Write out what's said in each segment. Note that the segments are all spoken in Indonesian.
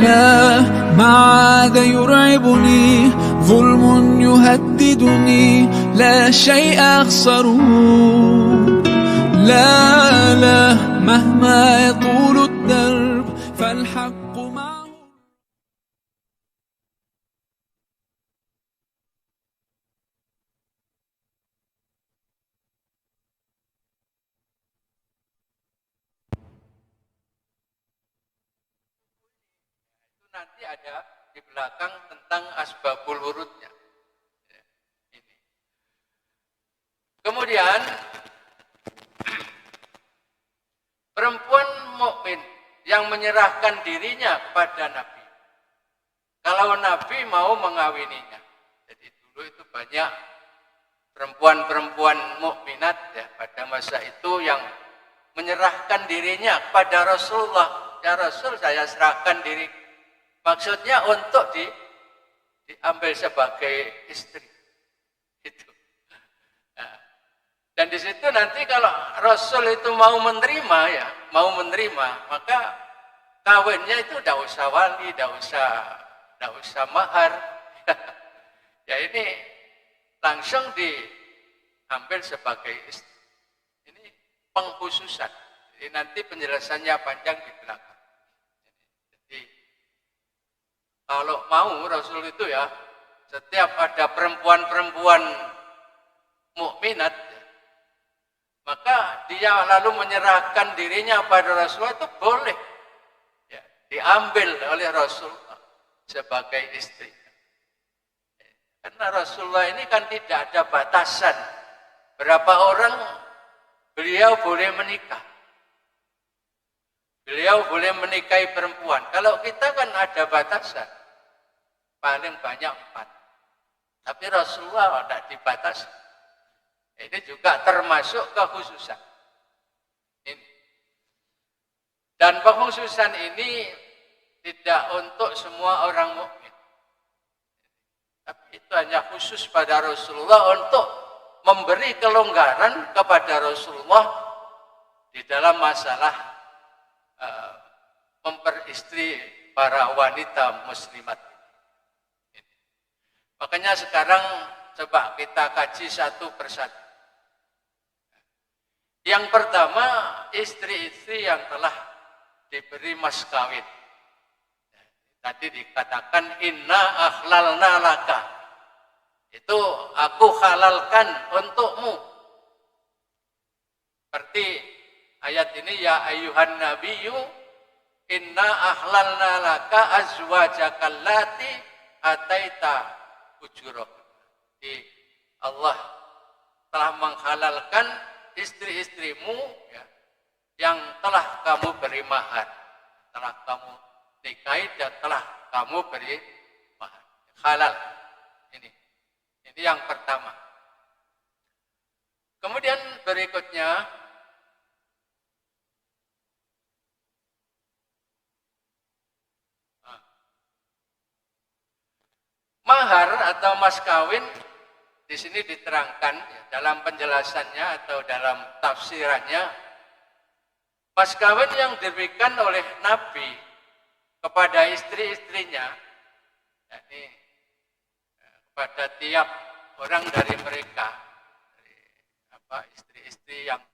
لا ما عاد يرعبني ظلم يهددني لا شيء أخسره لا لا مهما يطول الدرب فالحق معه. Nanti ada di belakang tentang asbabul wurudnya. Ini. Kemudian perempuan mukmin yang menyerahkan dirinya kepada Nabi. Kalau Nabi mau mengawininya. Jadi dulu itu banyak perempuan-perempuan mukminat ya pada masa itu yang menyerahkan dirinya kepada Rasulullah. Ya Rasul, saya serahkan diri. Maksudnya untuk diambil sebagai istri. Itu. Nah, dan di situ nanti kalau Rasul itu mau menerima, maka kawinnya itu tidak usah wali, tidak usah mahar. Ya ini langsung diambil sebagai istri. Ini pengkhususan. Jadi nanti penjelasannya panjang di belakang. Kalau mau Rasul itu ya, setiap ada perempuan-perempuan mukminat, maka dia lalu menyerahkan dirinya pada Rasulullah itu boleh ya, diambil oleh Rasulullah sebagai istri. Karena Rasulullah ini kan tidak ada batasan berapa orang beliau boleh menikah. Beliau boleh menikahi perempuan. Kalau kita kan ada batasan. Paling banyak 4. Tapi Rasulullah tidak dibatasi. Ini juga termasuk kekhususan. Ini. Dan pengkhususan ini tidak untuk semua orang mukmin. Tapi itu hanya khusus pada Rasulullah untuk memberi kelonggaran kepada Rasulullah di dalam masalah memperistri para wanita muslimat. Makanya sekarang coba kita kaji satu persatu. Yang pertama, istri-istri yang telah diberi mas kawin. Tadi dikatakan inna akhlalna laka. Itu aku halalkan untukmu. Seperti ayat ini, ya ayyuhan nabiyyu inna akhlalna laka azwajaka allati ataita ujurah. Allah telah menghalalkan istri-istrimu ya, yang telah kamu beri mahar, telah kamu nikahi dan telah kamu beri mahar. Halal. Ini yang pertama. Kemudian berikutnya mahar atau mas kawin di sini diterangkan ya, dalam penjelasannya atau dalam tafsirannya, mas kawin yang diberikan oleh Nabi kepada istri-istrinya, yakni kepada tiap orang dari mereka, dari istri-istri yang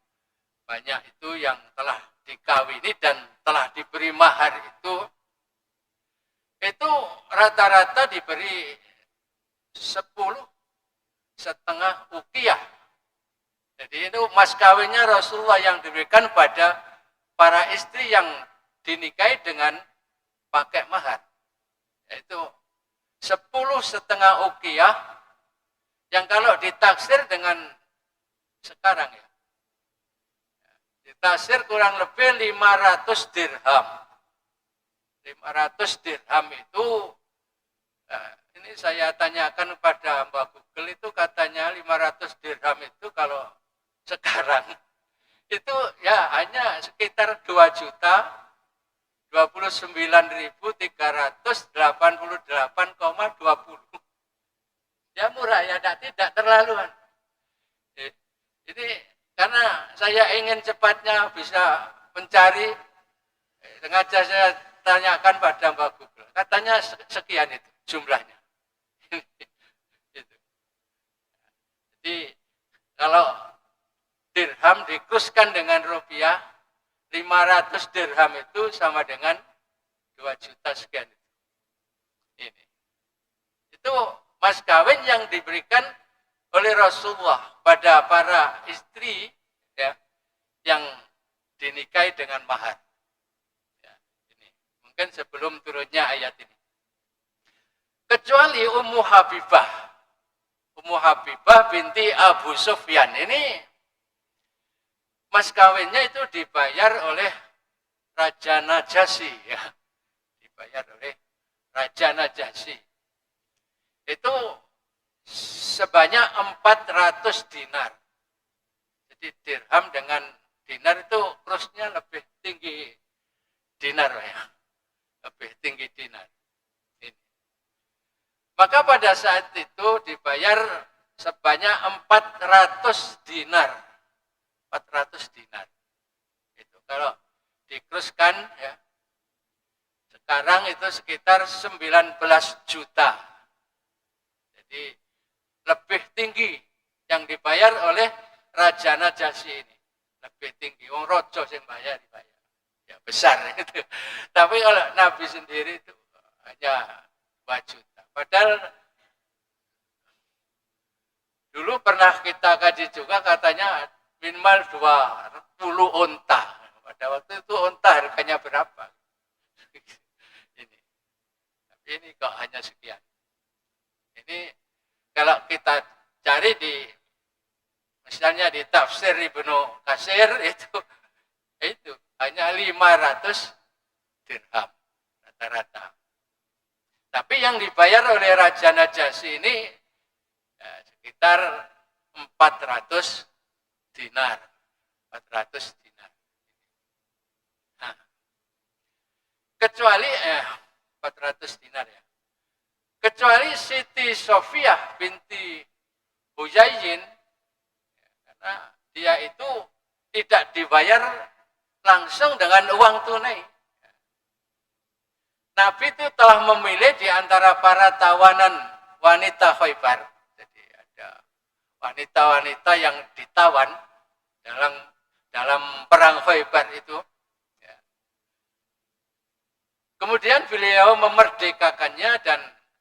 banyak itu yang telah dikawini dan telah diberi mahar itu rata-rata diberi 10,5 uqiyah. Jadi itu mas kawinnya Rasulullah yang diberikan pada para istri yang dinikahi dengan pakai mahar. Yaitu 10,5 uqiyah yang kalau ditaksir dengan sekarang ya, ditaksir kurang lebih 500 dirham. 500 dirham itu, ini saya tanyakan kepada Mbak Google, itu katanya 500 dirham itu kalau sekarang itu ya hanya sekitar 2.029.388,20. Ya murah ya, tidak terlalu. Ini karena saya ingin cepatnya bisa mencari, sengaja saya tanyakan pada Mbak Google. katanya sekian itu jumlahnya. Gitu. Jadi kalau dirham dikruskan dengan rupiah, 500 dirham itu sama dengan 2 juta sekian. Ini. Itu mas kawin yang diberikan oleh Rasulullah pada para istri ya, yang dinikahi dengan mahar. Ya, ini. Mungkin sebelum turunnya ayat ini. Kecuali Ummu Habibah. Ummu Habibah binti Abu Sufyan. Ini mas kawinnya itu dibayar oleh Raja Najasyi. Ya. Dibayar oleh Raja Najasyi. Itu sebanyak 400 dinar. Jadi dirham dengan dinar itu kursnya lebih tinggi dinar ya. Lebih tinggi dinar. Ini. Maka pada saat itu dibayar sebanyak 400 dinar. 400 dinar. Itu kalau dikruskan ya. Sekarang itu sekitar 19 juta. Jadi lebih tinggi yang dibayar oleh Raja Najasyi ini. Lebih tinggi. Wong rojo yang bayar dibayar. Ya besar itu. Tapi kalau Nabi sendiri itu hanya 2 juta. Padahal dulu pernah kita kaji juga katanya minimal 20 unta. Pada waktu itu unta harganya berapa? Ini. Tapi ini kok hanya sekian. Ini kalau kita cari di misalnya di tafsir Ibnu Katsir itu hanya 500 dirham rata-rata. Tapi yang dibayar oleh Raja Najasyi ini ya, sekitar 400 dinar. 400 dinar. Nah, kecuali 400 dinar ya. Kecuali Siti Sofiyah binti Huyayyin, karena dia itu tidak dibayar langsung dengan uang tunai. Nabi itu telah memilih di antara para tawanan wanita Khaybar. Jadi ada wanita-wanita yang ditawan dalam perang Khaybar itu. Ya. Kemudian beliau memerdekakannya dan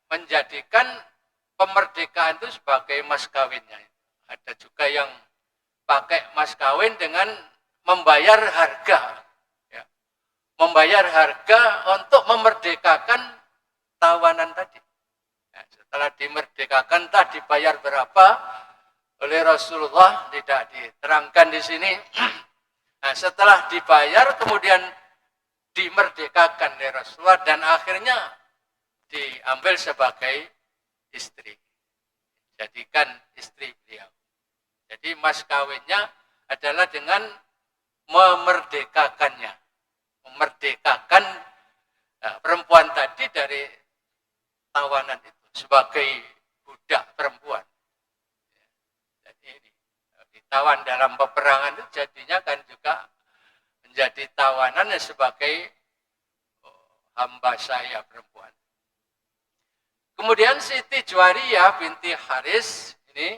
menjadikan pemerdekaan itu sebagai mas kawinnya. Ada juga yang pakai mas kawin dengan membayar harga. Ya. Membayar harga untuk memerdekakan tawanan tadi. Ya, setelah dimerdekakan, entah dibayar berapa oleh Rasulullah, tidak diterangkan di sini. Nah, setelah dibayar, kemudian dimerdekakan oleh Rasulullah dan akhirnya diambil sebagai istri. Jadikan istri beliau. Jadi mas kawinnya adalah dengan memerdekakannya. Memerdekakan perempuan tadi dari tawanan itu sebagai budak perempuan. Jadi ini ditawan dalam peperangan itu jadinya kan juga menjadi tawanan sebagai hamba saya perempuan. Kemudian Siti Juwariyah binti Haris ini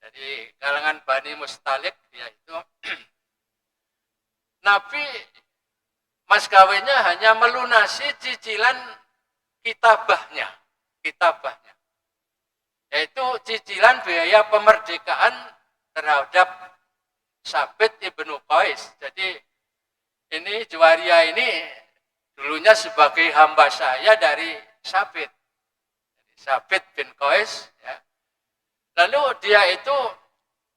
dari kalangan Bani Mustalik dia itu Nabi mas kawinnya hanya melunasi cicilan kitabahnya, yaitu cicilan biaya pemerdekaan terhadap Sabit ibnu Qais. Jadi ini Juwariyah ini dulunya sebagai hamba saya dari Sabit bin Qais ya. Lalu dia itu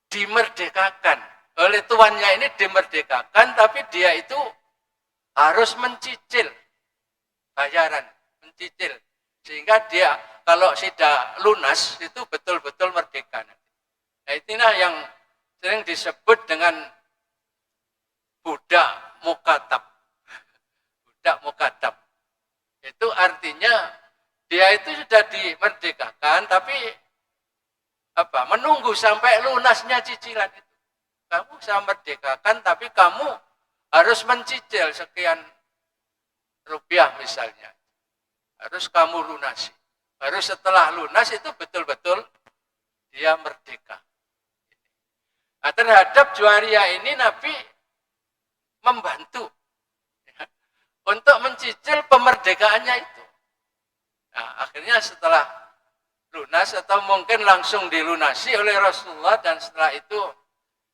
dimerdekakan oleh tuannya, ini dimerdekakan, tapi dia itu harus mencicil bayaran, mencicil sehingga dia kalau sudah lunas itu betul-betul merdeka. Nah, inilah yang sering disebut dengan budak mukatab. Budak mukatab. Itu artinya dia itu sudah dimerdekakan, tapi menunggu sampai lunasnya cicilan itu. Kamu saya merdekakan, tapi kamu harus mencicil sekian rupiah misalnya. Harus kamu lunasi. Baru setelah lunas itu betul-betul dia merdeka. Nah, terhadap Juwairiyah ini Nabi membantu ya, untuk mencicil pemerdekaannya itu. Nah, akhirnya setelah lunas atau mungkin langsung dilunasi oleh Rasulullah dan setelah itu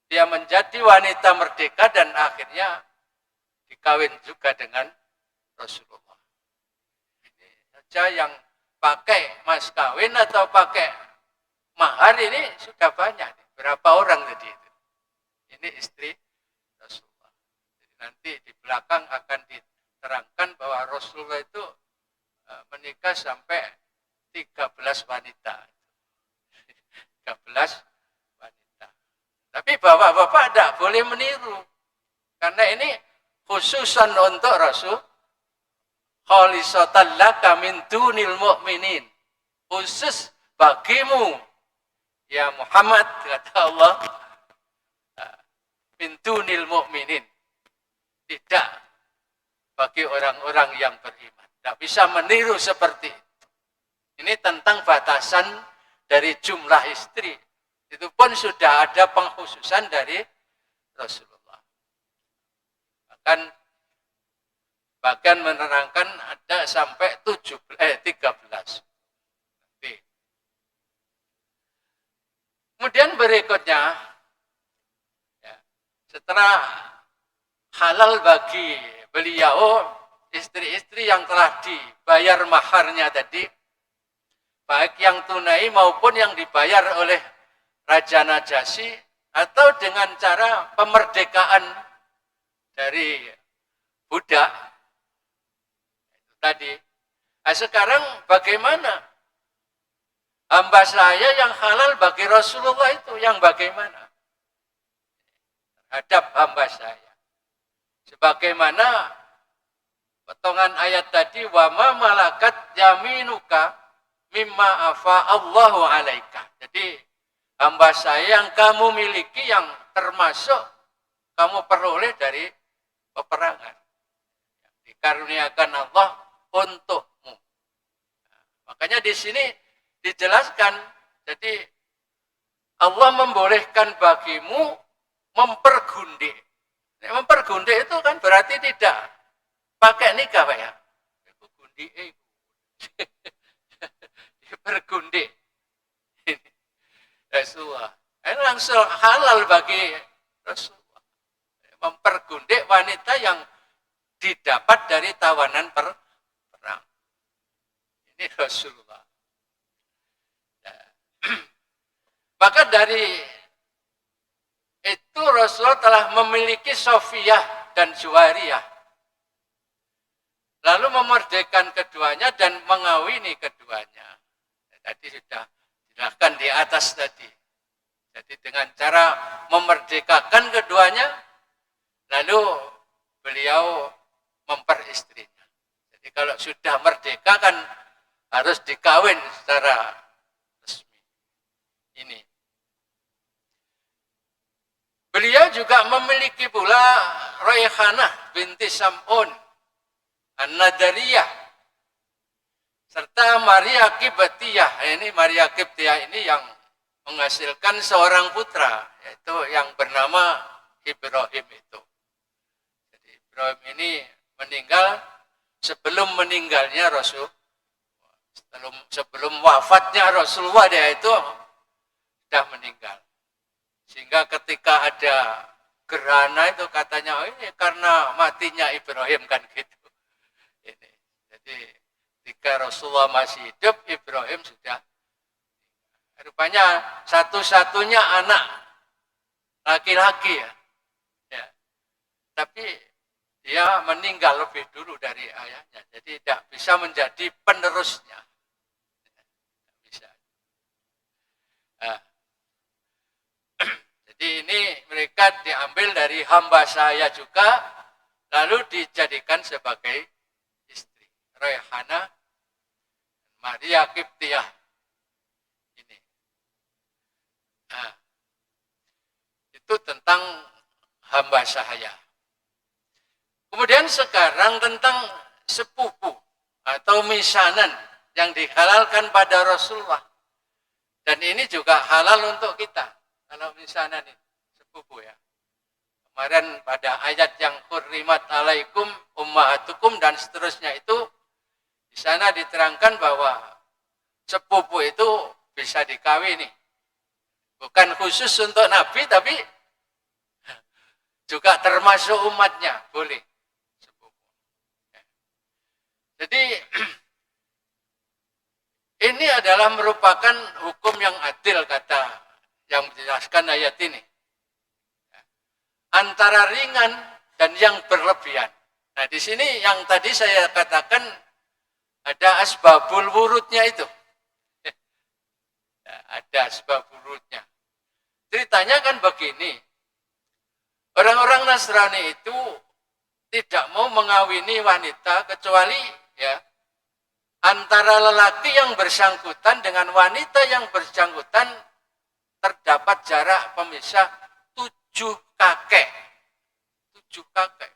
dia menjadi wanita merdeka dan akhirnya dikawin juga dengan Rasulullah. Ini saja yang pakai mas kawin atau pakai mahar ini sudah banyak. Berapa orang tadi itu? Ini istri Rasulullah. Jadi nanti di belakang akan diterangkan bahwa Rasulullah itu menikah sampai 13 wanita. 13 wanita. Tapi bapak-bapak tidak boleh meniru. Karena ini khususan untuk Rasul. Khalisatan laka min dunil mu'minin. Khusus bagimu. Ya Muhammad, kata Allah. Min dunil mu'minin. Tidak bagi orang-orang yang beriman. Tidak bisa meniru seperti itu. Ini tentang batasan dari jumlah istri. Itu pun sudah ada pengkhususan dari Rasulullah. Bahkan menerangkan ada sampai 13. Kemudian berikutnya, ya, setelah halal bagi beliau, istri-istri yang telah dibayar maharnya tadi, baik yang tunai maupun yang dibayar oleh Raja Najasyi atau dengan cara pemerdekaan dari budak itu tadi. Nah, sekarang bagaimana? Hamba saya yang halal bagi Rasulullah itu yang bagaimana? Terhadap hamba saya. Sebagaimana potongan ayat tadi, wa ma malakat yaminuka mimma afa Allahu alaika. Jadi hamba saya yang kamu miliki yang termasuk kamu peroleh dari peperangan. Yang dikaruniakan Allah untukmu. Nah, makanya di sini dijelaskan, jadi Allah membolehkan bagimu mempergundik. Mempergundik itu kan berarti tidak pakai nikah, Pak ya. Gundik, bergundik. Rasulullah. Ini langsung halal bagi Rasulullah. Mempergundik wanita yang didapat dari tawanan perang. Ini Rasulullah. Maka dari itu Rasulullah telah memiliki Sofiyah dan Juwairiyah. Lalu memerdekakan keduanya dan mengawini keduanya. Tadi sudah dijelaskan di atas tadi. Jadi dengan cara memerdekakan keduanya, lalu beliau memperistrinya. Jadi kalau sudah merdeka kan harus dikawin secara resmi. Ini. Beliau juga memiliki pula Raihanah binti Sam'un An-Nadariyah serta Maria Qibtiyah. Ini Maria Qibtiyah ini yang menghasilkan seorang putra, yaitu yang bernama Ibrahim itu. Jadi Ibrahim ini meninggal sebelum meninggalnya Rasul. Sebelum wafatnya Rasulullah dia itu sudah meninggal. Sehingga ketika ada gerhana itu katanya, oh ini karena matinya Ibrahim kan gitu. Ini. Jadi ketika Rasulullah masih hidup, Ibrahim sudah rupanya satu-satunya anak laki-laki ya. Ya. Tapi dia meninggal lebih dulu dari ayahnya. Jadi tidak bisa menjadi penerusnya. Tidak bisa. Nah. Jadi ini mereka diambil dari hamba saya juga, lalu dijadikan sebagai istri. Raihanah, Maria Qibtiyah. Ini. Nah, itu tentang hamba saya. Kemudian sekarang tentang sepupu atau misanan yang dihalalkan pada Rasulullah. Dan ini juga halal untuk kita. Kalau misanan ini sepupu ya. Kemarin pada ayat yang hurrimat alaikum ummahatukum dan seterusnya itu di sana diterangkan bahwa sepupu itu bisa dikawini. Bukan khusus untuk Nabi tapi juga termasuk umatnya boleh sepupu. Jadi ini adalah merupakan hukum yang adil kata yang menjelaskan ayat ini. Antara ringan dan yang berlebihan. Nah di sini yang tadi saya katakan ada asbabul wurudnya itu. Ada asbabul wurudnya. Ceritanya kan begini. Orang-orang Nasrani itu tidak mau mengawini wanita kecuali ya antara lelaki yang bersangkutan dengan wanita yang bersangkutan terdapat jarak pemisah 7 kakek. 7 kakek.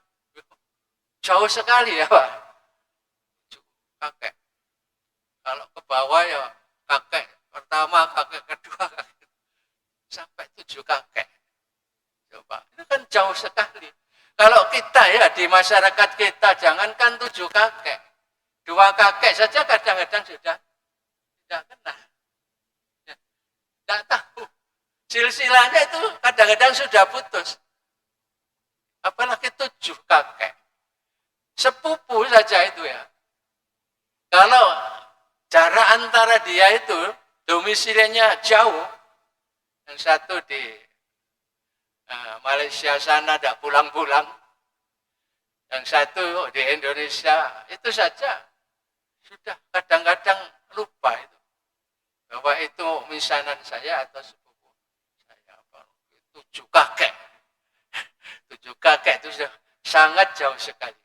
Jauh sekali ya Pak. 7 kakek. Kalau ke bawah ya kakek pertama, kakek kedua, kakek. Sampai 7 kakek. Coba, itu kan jauh sekali. Kalau kita ya di masyarakat kita jangankan 7 kakek. 2 kakek saja kadang-kadang sudah tidak kenal. Ya, tidak tahu. Silsilahnya itu kadang-kadang sudah putus. Apalagi 7 kakek. Sepupu saja itu ya. Kalau jarak antara dia itu domisilinya jauh. Yang satu di Malaysia sana tidak pulang-pulang. Yang satu di Indonesia itu saja sudah kadang-kadang lupa itu. Bahwa itu misanan saya atau sepupu saya. 7 kakek. 7 kakek itu sudah sangat jauh sekali.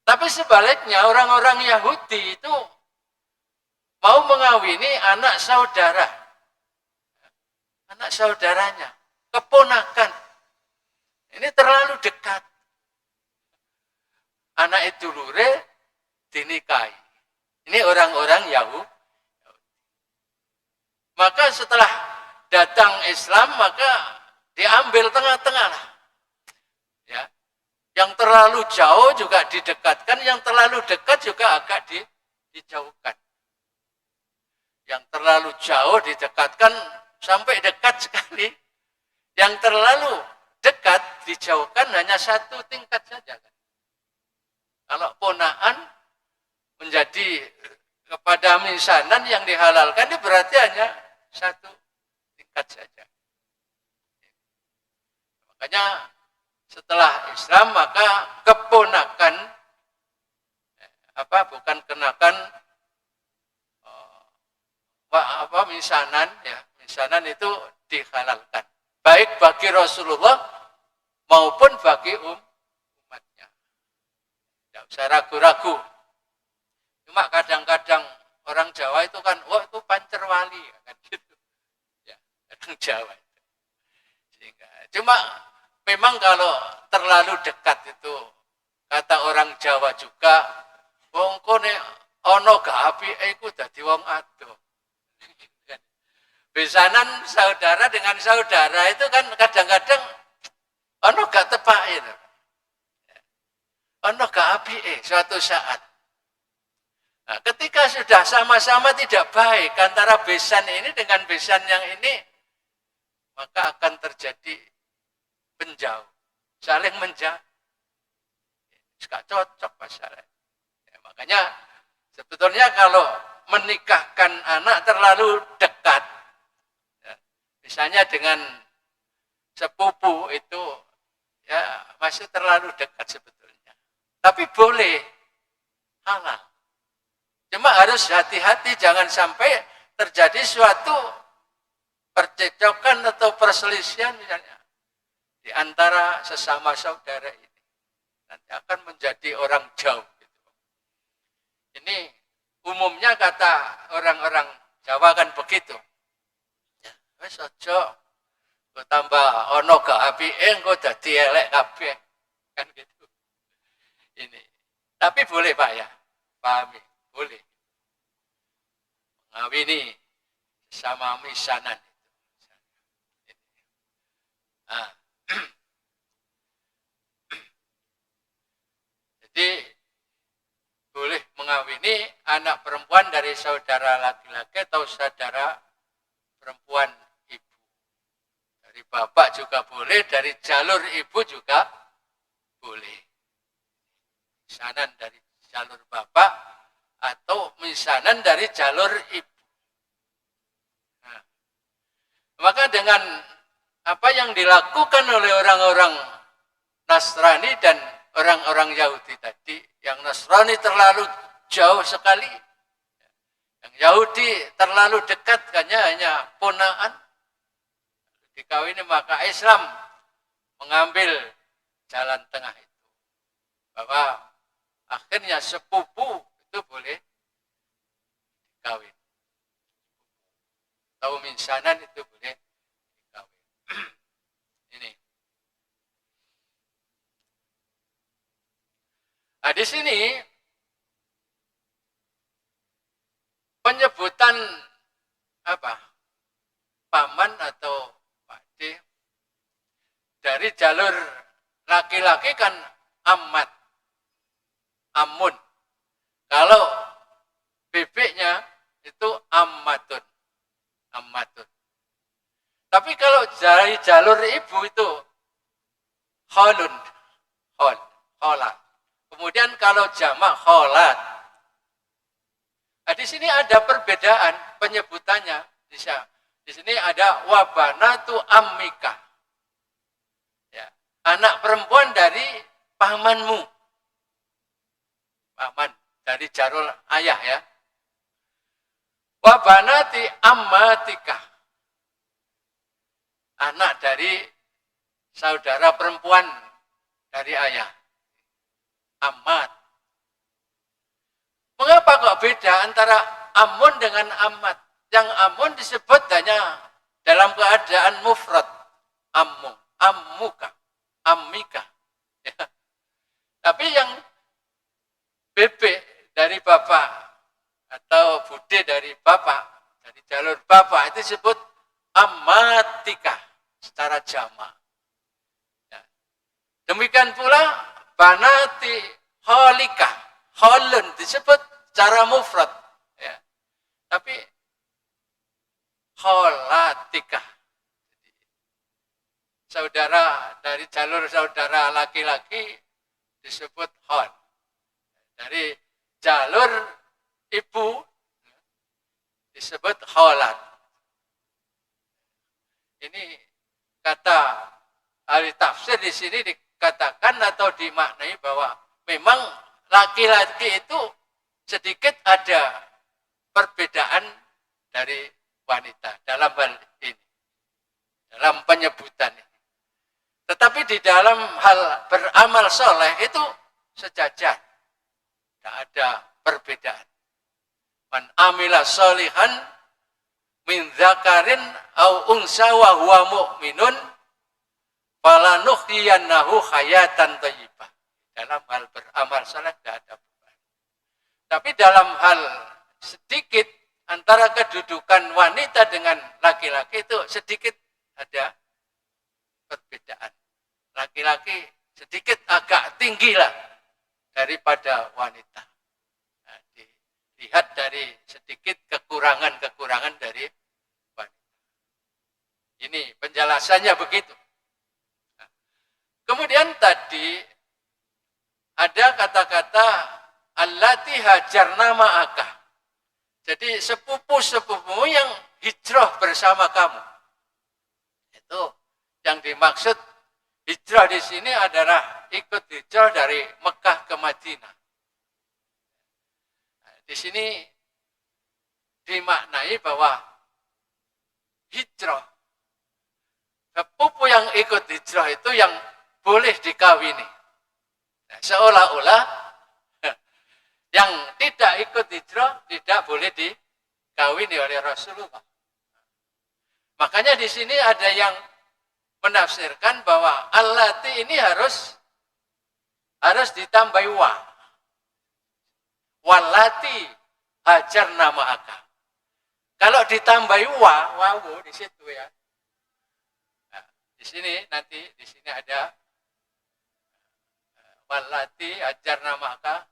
Tapi sebaliknya orang-orang Yahudi itu mau mengawini anak saudara. Anak saudaranya. Keponakan. Ini terlalu dekat. Anak itu lure dinikahi. Ini orang-orang Yahudi. Maka setelah datang Islam, maka diambil tengah-tengah lah. Ya. Yang terlalu jauh juga didekatkan, yang terlalu dekat juga agak dijauhkan. Yang terlalu jauh didekatkan sampai dekat sekali. Yang terlalu dekat dijauhkan hanya 1 tingkat saja. Kalau ponaan menjadi kepada misanan yang dihalalkan itu berarti hanya 1 tingkat saja. Makanya setelah Islam maka keponakan bukan kenakan misanan ya, misanan itu dihalalkan baik bagi Rasulullah maupun bagi umatnya. Tidak usah ragu-ragu. Cuma kadang-kadang orang Jawa itu kan, itu pancerwali kan gitu. Ya, orang Jawa itu. Sehingga cuma memang kalau terlalu dekat itu kata orang Jawa juga, wong kene ana gak apike iku dadi wong adoh. Besanan saudara dengan saudara itu kan kadang-kadang ana gak tepake. Ana gak apike suatu saat. Nah, ketika sudah sama-sama tidak baik antara besan ini dengan besan yang ini, maka akan terjadi menjauh, saling menjauh. Gak cocok masalah. Ya, makanya sebetulnya kalau menikahkan anak terlalu dekat, ya, misalnya dengan sepupu itu, ya masih terlalu dekat sebetulnya. Tapi boleh, halal. Cuma harus hati-hati, jangan sampai terjadi suatu percekcokan atau perselisihan misalnya di antara sesama saudara ini. Nanti akan menjadi orang jauh. Gitu. Ini umumnya kata orang-orang Jawa kan begitu. Ya, wis aja kok tambah ono gak apike engko dadi elek kabeh. Kan gitu. Ini. Tapi boleh Pak ya, pahami, boleh. Mengawini sama misanan. Nah, jadi boleh mengawini anak perempuan dari saudara laki-laki atau saudara perempuan ibu. Dari bapak juga boleh, dari jalur ibu juga boleh. Misanan dari jalur bapak atau misanan dari jalur ibu. Nah, maka dengan apa yang dilakukan oleh orang-orang Nasrani dan orang-orang Yahudi tadi, yang Nasrani terlalu jauh sekali, yang Yahudi terlalu dekat, hanya ponaan, dikawini, maka Islam mengambil jalan tengah itu, bahwa akhirnya sepupu itu boleh dikawin, atau minsanan itu boleh dikawin. Ini. Nah, di sini penyebutan apa? Paman atau pakde dari jalur laki-laki kan amat, amun. Kalau bebeknya itu amatun, amatun. Tapi kalau dari jalur ibu itu kholun, kholat. Kemudian kalau jamak kholat. Nah, di sini ada perbedaan penyebutannya. Di sini ada wabanatu ammika. Ya, anak perempuan dari pamanmu. Paman dari jalur ayah ya. Wabanati ammatika. Anak dari saudara perempuan dari ayah. Amat. Mengapa kok beda antara amun dengan amat? Yang amun disebut hanya dalam keadaan mufrad. Ammu, ammuka, ammika. Ya. Tapi yang bebek dari bapak atau bude dari bapak, dari jalur bapak itu disebut ammatika secara jamak. Ya. Demikian pula banati holika, holun disebut secara mufrad. Ya. Tapi holatika, saudara dari jalur saudara laki-laki disebut hol. Dari jalur ibu disebut holat. Ini kata ahli tafsir di sini dikatakan atau dimaknai bahwa memang laki-laki itu sedikit ada perbedaan dari wanita dalam hal ini, dalam penyebutan ini. Tetapi di dalam hal beramal soleh itu sejajar, tidak ada perbedaan. Man amila solihan min dzakarin au unsa wa huwa mu'minun falanuhyiyannahu hayatan thayyibah. Dalam hal beramal saleh tidak ada perubahan. Tapi dalam hal sedikit antara kedudukan wanita dengan laki-laki itu sedikit ada perbedaan. Laki-laki sedikit agak tinggi lah daripada wanita. Nah, dilihat dari sedikit kekurangan-kekurangan dari wanita. Ini penjelasannya begitu. Nah, kemudian tadi ada kata-kata allati hajarna ma'aka. Jadi sepupu-sepupumu yang hijrah bersama kamu. Itu yang dimaksud hijrah di sini adalah ikut hijrah dari Mekah ke Madinah. Nah, di sini dimaknai bahwa hijrah, sepupu yang ikut hijrah itu yang boleh dikawini. Nah, seolah-olah yang tidak ikut hijrah tidak boleh dikawini oleh Rasulullah. Makanya di sini ada yang menafsirkan bahwa allati ini harus ditambahi wa. Walati hajarna ma'aka. Kalau ditambahi wawu di situ ya. Nah, di sini nanti di sini ada walati hajarna ma'aka.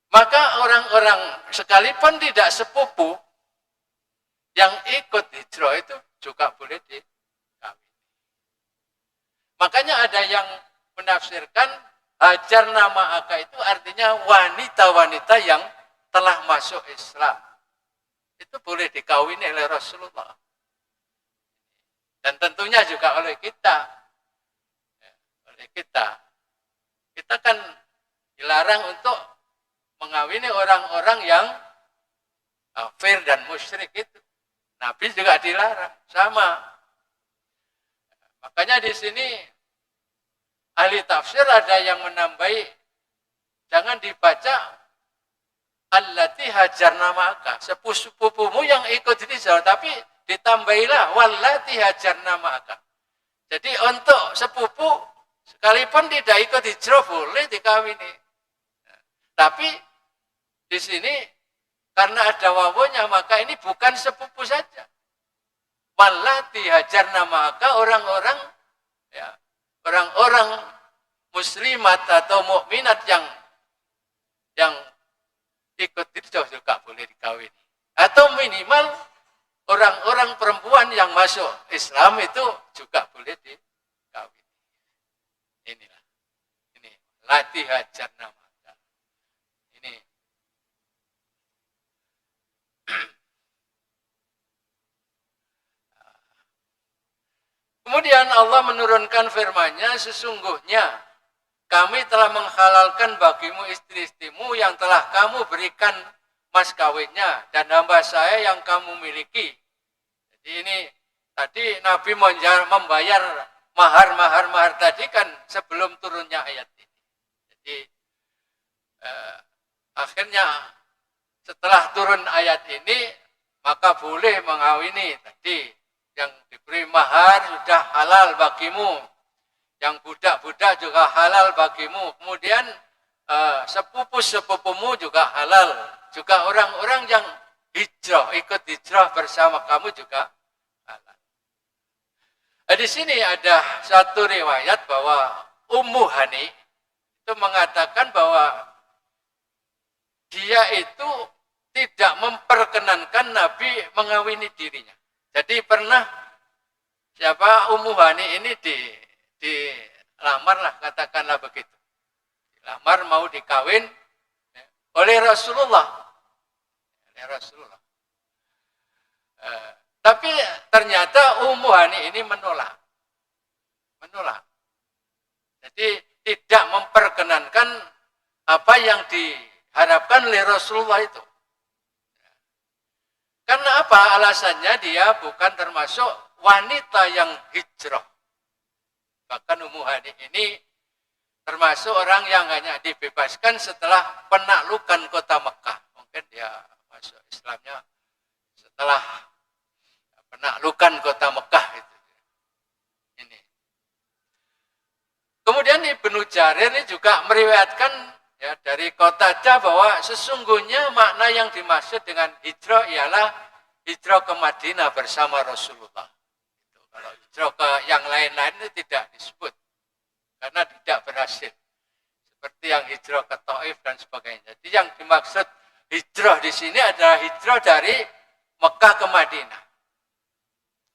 Maka orang-orang sekalipun tidak sepupu yang ikut hijrah itu juga boleh dikawin. Makanya ada yang menafsirkan hajarna ma'aka itu artinya wanita-wanita yang telah masuk Islam. Itu boleh dikawini oleh Rasulullah. Dan tentunya juga oleh kita. Oleh kita. Kita kan dilarang untuk mengawini orang-orang yang kafir dan musyrik itu. Nabi juga dilarang, sama. Makanya di sini ahli tafsir ada yang menambahi, jangan dibaca allati hajarna ma'aka, sepupumu yang ikut hijrah, tapi ditambahilah wallati hajarna ma'aka. Jadi untuk sepupu sekalipun tidak ikut hijrah boleh dikawini. Tapi di sini karena ada wawunya maka ini bukan sepupu saja. Wallati hajarna ma'aka orang-orang ya, orang-orang muslimat atau mukminat yang ikut hijrah juga boleh dikawini. Atau minimal orang-orang perempuan yang masuk Islam itu juga boleh dikawini. Inilah. Ini lati hajarna ma'aka. Ini kemudian Allah menurunkan firman-Nya, sesungguhnya kami telah menghalalkan bagimu istri-istrimu yang telah kamu berikan mas kawinnya dan hamba saya yang kamu miliki. Jadi ini tadi Nabi membayar mahar tadi kan sebelum turunnya ayat ini. Jadi akhirnya setelah turun ayat ini maka boleh mengawini tadi. Yang diberi mahar sudah halal bagimu. Yang budak-budak juga halal bagimu. Kemudian sepupu-sepupumu juga halal. Juga orang-orang yang hijrah, ikut hijrah bersama kamu juga halal. Di sini ada satu riwayat bahwa Ummu Hani itu mengatakan bahwa dia itu tidak memperkenankan Nabi mengawini dirinya. Jadi pernah siapa Ummu Hani ini dilamar lah, katakanlah begitu. Dilamar mau dikawin oleh Rasulullah. Tapi ternyata Ummu Hani ini menolak. Jadi tidak memperkenankan apa yang diharapkan oleh Rasulullah itu. Karena apa? Alasannya dia bukan termasuk wanita yang hijrah. Bahkan Ummu Hani ini termasuk orang yang hanya dibebaskan setelah penaklukan kota Mekah. Mungkin dia masuk Islamnya setelah penaklukan kota Mekah itu. Ini. Kemudian Ibnu Jarir ini juga meriwayatkan ya, dari Qatadah bahwa sesungguhnya makna yang dimaksud dengan hijrah ialah hijrah ke Madinah bersama Rasulullah. Kalau hijrah ke yang lain-lain itu tidak disebut karena tidak berhasil. Seperti yang hijrah ke Taif dan sebagainya. Jadi yang dimaksud hijrah di sini adalah hijrah dari Mekah ke Madinah.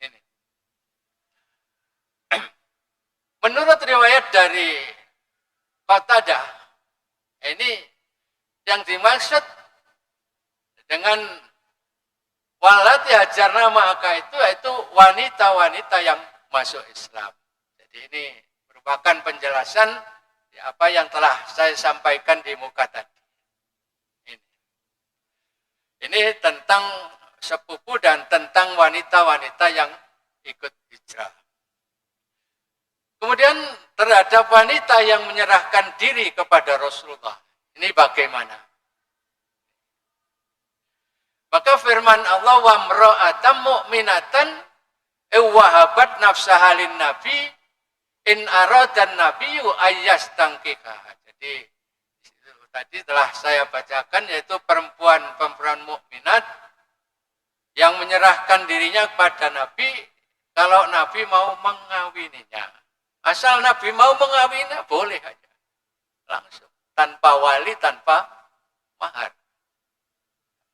Ini. Menurut riwayat dari Qatadah, ini yang dimaksud dengan walati hajarna ma'aka itu yaitu wanita-wanita yang masuk Islam. Jadi ini merupakan penjelasan apa yang telah saya sampaikan di muka tadi. Ini tentang sepupu dan tentang wanita-wanita yang ikut hijrah. Kemudian terhadap wanita yang menyerahkan diri kepada Rasulullah. Ini bagaimana? Maka firman Allah wa mra'atan mu'minatan wahabat nafsahalin nabi in aradan nabiyyu ayyastangkika. Jadi tadi telah saya bacakan, yaitu perempuan mukminat yang menyerahkan dirinya kepada Nabi kalau Nabi mau mengawininya. Asal Nabi mau mengawininya boleh aja, langsung, tanpa wali, tanpa mahar.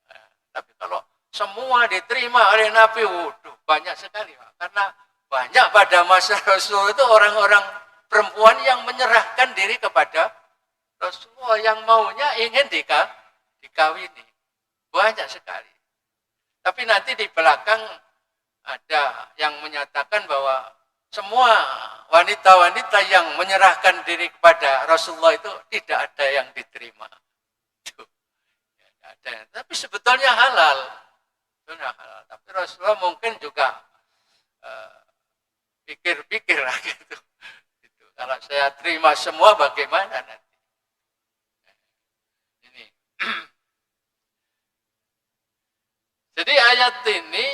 Nah, tapi kalau semua diterima oleh Nabi, waduh, banyak sekali, Pak. Karena banyak pada masa Rasul itu orang-orang perempuan yang menyerahkan diri kepada Rasulullah, yang maunya ingin dikawini. Banyak sekali. Tapi nanti di belakang ada yang menyatakan bahwa semua wanita-wanita yang menyerahkan diri kepada Rasulullah itu tidak ada yang diterima. Tidak ada. Tapi sebetulnya halal. Halal. Tapi Rasulullah mungkin juga pikir-pikir lah gitu. Kalau saya terima semua bagaimana nanti? Ini. Jadi ayat ini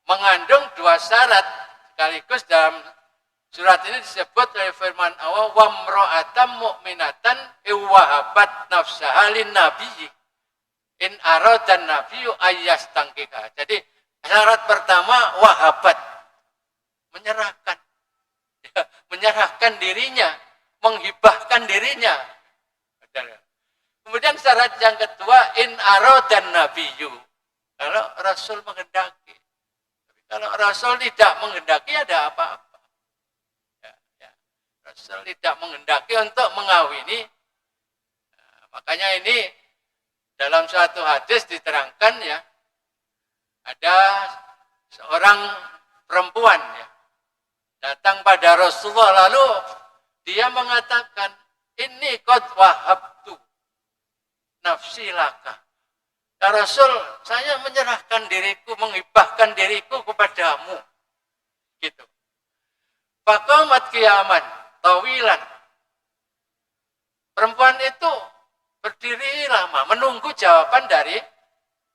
mengandung dua syarat, sekaligus dalam surat ini disebut oleh firman Allah, wa mra'atan mu'minatan wahabat nafsaha lin nabiyyi in aradan nabiyyu ayyastangkika. Jadi syarat pertama wahabat, menyerahkan. Menyerahkan dirinya, menghibahkan dirinya. Kemudian syarat yang kedua, in aradan nabiyyu, kalau Rasul menghendaki. Tapi kalau Rasul tidak menghendaki, ada apa-apa. Ya. Rasul tidak menghendaki untuk mengawini. Nah, makanya ini dalam suatu hadis diterangkan, ya, ada seorang perempuan, ya, datang pada Rasulullah, lalu dia mengatakan, ini qad wahabtu nafsi laka. Ya Rasul, saya menyerahkan diriku, menghibahkan diriku kepadamu. Gitu. Faqamat qiyaman tawilan. Perempuan itu berdiri lama menunggu jawaban dari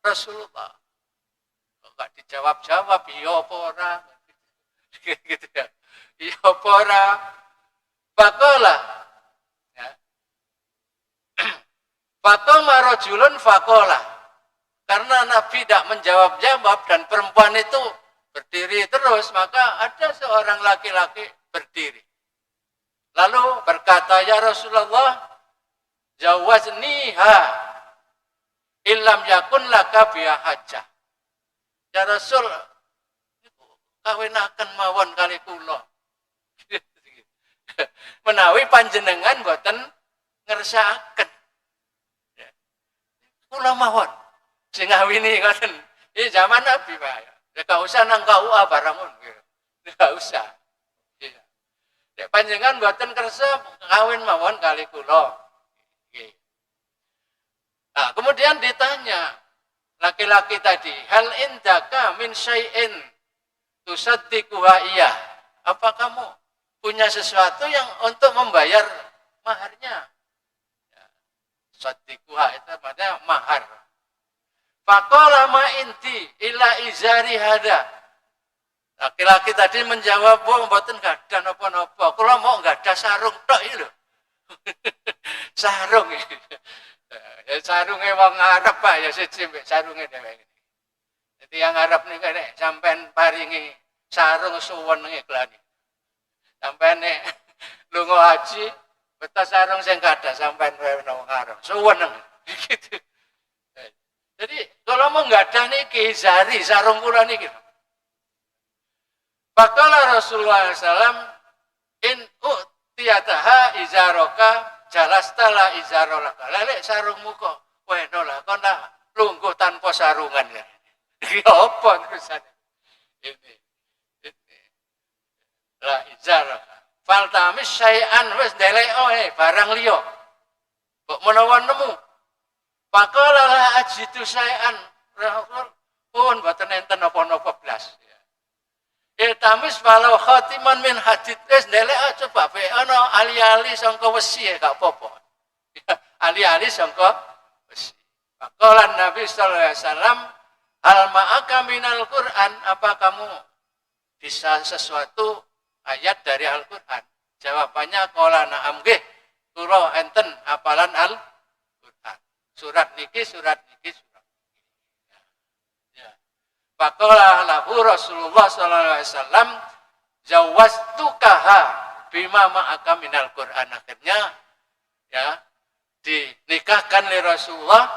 Rasulullah. Enggak dijawab-jawab, iya apa ora. Gitu ya. Iya apa ora. Faqala. Ya. Faqama rajulun faqala. Karena Nabi tidak menjawab-jawab dan perempuan itu berdiri terus, maka ada seorang laki-laki berdiri. Lalu berkata, ya Rasulullah, jawazniha illam yakun laka biha hajjah. Ya Rasul, kawinaken mawon kali kula. Menawi panjenengan boten ngersakaken. Kula mawon sing ngawini ngoten. Iki zaman Nabi, Pak. Ya gak usah nang KUA barang ngono. Gak usah. Iya. Nek panjenengan boten kersa kawin mawon kali kula. Nggih. Nah, kemudian ditanya laki-laki tadi, hal indaka min syai'in tusaddiquha iya. Apa kamu punya sesuatu yang untuk membayar maharnya? Ya. Saddiquha itu maksudnya mahar. Faqala ma inti illa izari hada. Laki-laki tadi menjawab, "Bu, mboten gadah napa-napa. Kula mau gadah sarung tok iki lho." Sarung iki. Ya sarunge wong Arab, Pak, ya siji mbek sarunge dheweke. Jadi yang Arab niku nek sampean paringi sarung suwen ngiklani. Sampean nek lunga haji, beto sarung sing gadah sampean wae nang Arab. Suwen gitu. Jadi kalau mau gadah niki zari sarung kula niki. Faqala Rasulullah SAW, in u'tiyataha izaroka jalastala izarolaka. Lelek sarungmu kok weno lah, kok nak lungguh tanpa sarungan ya. Ini apa terusannya? Ini. La izaraka. Faltamis syai'an wis ndeleko barang liya. Kok menawa nemu. Faqala la ajidu syai'an. Pun boten enten napa-napa blas. Iltamis walau khatiman min hadid wis ndelek coba pe ana ali-ali sangka wesi gak apa-apa. Ali-ali sangka wesi. Faqala Nabi sallallahu alaihi wasallam, "Hal ma'aka minal Qur'an?" Apa kamu bisa sesuatu ayat dari Al-Quran? Jawabannya qala na'am nggih, kula enten hafalan Al-Quran. Surat niki, surat niki, surat niki. Ya. Faqala lahu Rasulullah sallallahu alaihi wasallam, zawwastukaha bima ma'aka minal Quran. Akhirnya ya dinikahkan oleh Rasulullah,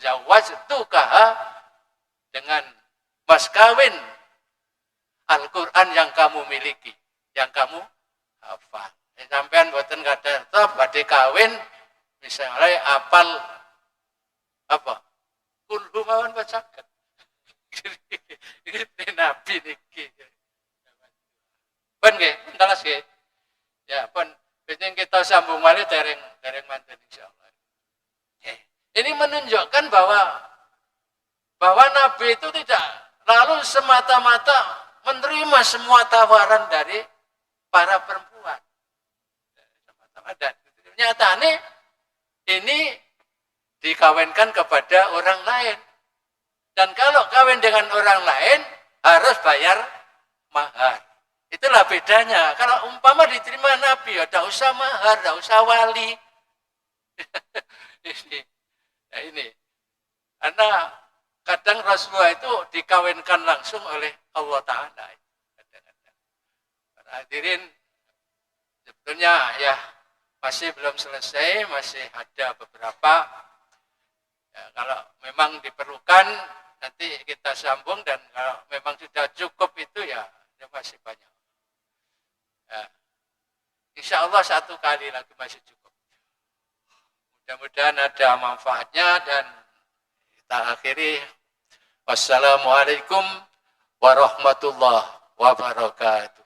zawwastukaha dengan mas kawin Al-Quran yang kamu miliki, yang kamu hafal. Sampean boten kada badhe kawin misalnya apal apa? Kulhu mawon bacakan. Ini nabi niki. Pun nggih, telas nggih. Ya, pun penting kita sambung malih dereng manten insyaallah. Ini menunjukkan bahwa nabi itu tidak lalu semata-mata menerima semua tawaran dari para perempuan. Dan nyatanya ini dikawinkan kepada orang lain. Dan kalau kawin dengan orang lain harus bayar mahar. Itulah bedanya. Kalau umpama diterima Nabi, ya tidak usah mahar, tidak usah wali. ini. Karena kadang Rasulullah itu dikawinkan langsung oleh Allah Ta'ala. Hadirin, sebetulnya ya masih belum selesai, masih ada beberapa. Ya, kalau memang diperlukan, nanti kita sambung, dan kalau memang sudah cukup itu ya masih banyak. Ya, insya Allah satu kali lagi masih cukup. Mudah-mudahan ada manfaatnya, dan kita akhiri. Wassalamualaikum warahmatullahi wabarakatuh.